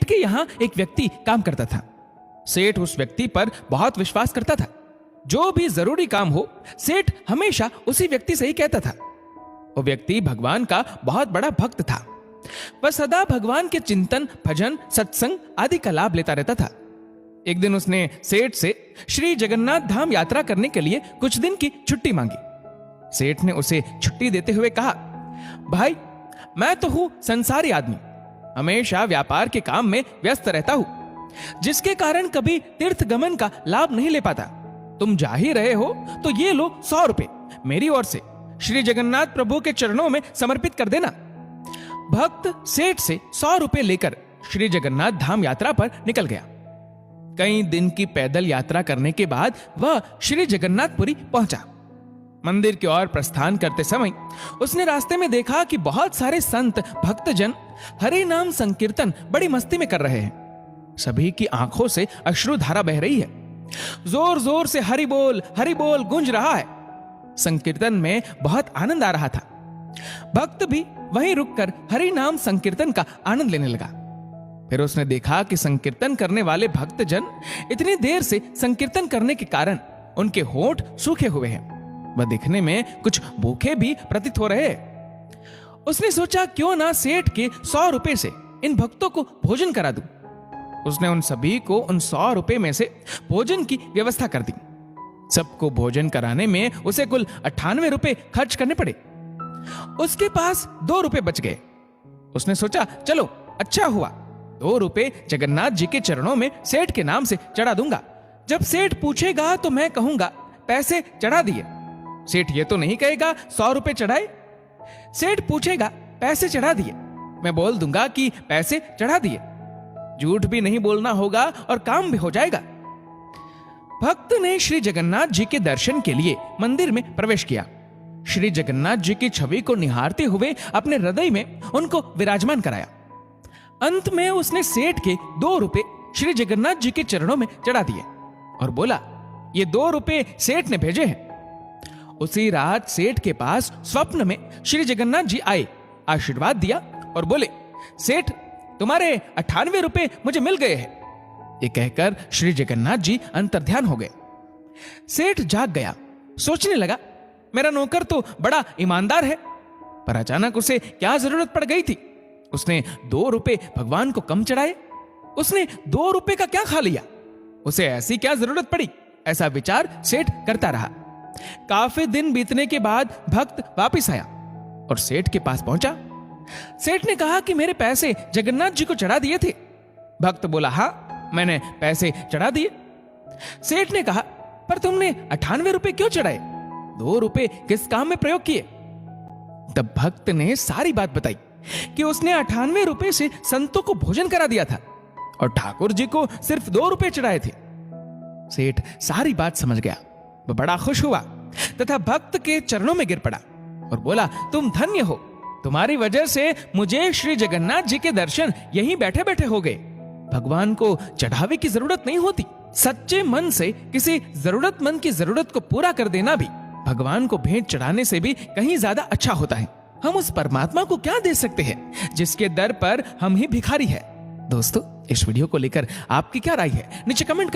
सेठ के यहाँ एक व्यक्ति काम करता था। सेठ उस व्यक्ति पर बहुत विश्वास करता था। जो भी जरूरी काम हो सेठ हमेशा उसी व्यक्ति से ही कहता था। वो व्यक्ति भगवान का बहुत बड़ा भक्त था। वह सदा भगवान के चिंतन, भजन, सत्संग आदि का लाभ लेता रहता था। एक दिन उसने सेठ से श्री जगन्नाथ धाम यात्रा करने के लिए कुछ दिन की छुट्टी मांगी। सेठ ने उसे छुट्टी देते हुए कहा, भाई मैं तो हूं संसारी आदमी, हमेशा व्यापार के काम में व्यस्त रहता हूं, जिसके कारण कभी तीर्थ गमन का लाभ नहीं ले पाता। तुम जा ही रहे हो तो ये लो 100 रुपए मेरी ओर से श्री जगन्नाथ प्रभु के चरणों में समर्पित कर देना। भक्त सेठ से 100 रुपए लेकर श्री जगन्नाथ धाम यात्रा पर निकल गया। कई दिन की पैदल यात्रा करने के बाद वह श्री जगन्नाथपुरी पहुंचा। मंदिर की ओर प्रस्थान करते समय उसने रास्ते में देखा कि बहुत सारे संत भक्तजन हरि नाम संकीर्तन बड़ी मस्ती में कर रहे हैं। सभी की आंखों से अश्रुधारा बह रही है। जोर जोर से हरि बोल गूंज रहा है। संकीर्तन में बहुत आनंद आ रहा था। भक्त भी वहीं रुककर हरि नाम संकीर्तन का आनंद लेने लगा। फिर उसने देखा कि संकीर्तन करने वाले भक्तजन इतनी देर से संकीर्तन करने के कारण उनके होंठ सूखे हुए हैं। वह दिखने में कुछ भूखे भी प्रतीत हो रहे हैं। उसने सोचा क्यों ना सेठ के 100 रुपए से इन भक्तों को भोजन करा दूं। उसने उन सभी को उन 100 रुपए में से भोजन की व्यवस्था कर दी। सबको भोजन कराने में उसे कुल 98 रुपए खर्च करने पड़े। उसके पास 2 रुपए बच गए। उसने सोचा चलो अच्छा हुआ, 2 रुपए जगन्नाथ जी के चरणों में सेठ के नाम से चढ़ा दूंगा। जब सेठ पूछेगा तो मैं कहूंगा पैसे चढ़ा दिए। सेठ ये तो नहीं कहेगा 100 रुपए चढ़ाए। सेठ पूछेगा पैसे चढ़ा दिए, मैं बोल दूंगा कि पैसे चढ़ा दिए। झूठ भी नहीं बोलना होगा और काम भी हो जाएगा। भक्त ने श्री जगन्नाथ जी के दर्शन के लिए मंदिर में प्रवेश किया। श्री जगन्नाथ जी की छवि को निहारते हुए अपने हृदय में उनको विराजमान कराया। अंत में उसने सेठ के 2 रुपए श्री जगन्नाथ जी के चरणों में चढ़ा दिए और बोला, ये 2 रुपए सेठ ने भेजे हैं। उसी रात सेठ के पास स्वप्न में श्री जगन्नाथ जी आए, आशीर्वाद दिया और बोले, सेठ तुम्हारे 98 रुपए मुझे मिल गए हैं। ये कहकर श्री जगन्नाथ जी अंतर्ध्यान हो गए। सेठ जाग गया, सोचने लगा मेरा नौकर तो बड़ा ईमानदार है, पर अचानक उसे क्या जरूरत पड़ गई थी। उसने 2 रुपए भगवान को कम चढ़ाए। उसने 2 रुपए का क्या खा लिया, उसे ऐसी क्या जरूरत पड़ी। ऐसा विचार सेठ करता रहा। काफी दिन बीतने के बाद भक्त वापिस आया और सेठ के पास पहुंचा। सेठ ने कहा कि मेरे पैसे जगन्नाथ जी को चढ़ा दिए थे। भक्त बोला, हाँ मैंने पैसे चढ़ा दिए। सेठ ने कहा, पर तुमने 98 रुपए क्यों चढ़ाए, 2 रुपए किस काम में प्रयोग किए। तब भक्त ने सारी बात बताई कि उसने 98 रुपए से संतों को भोजन करा दिया था और ठाकुर जी को सिर्फ 2 रुपए चढ़ाए थे। सेठ सारी बात समझ गया। वह बड़ा खुश हुआ तथा भक्त के चरणों में गिर पड़ा और बोला, तुम धन्य हो, तुम्हारी वजह से मुझे श्री जगन्नाथ जी के दर्शन यहीं बैठे बैठे हो गए। भगवान को चढ़ावे की जरूरत नहीं होती। सच्चे मन से किसी जरूरतमंद की जरूरत को पूरा कर देना भी भगवान को भेंट चढ़ाने से भी कहीं ज्यादा अच्छा होता है। हम उस परमात्मा को क्या दे सकते हैं जिसके दर पर हम ही भिखारी है। दोस्तों, इस वीडियो को लेकर आपकी क्या राय है नीचे कमेंट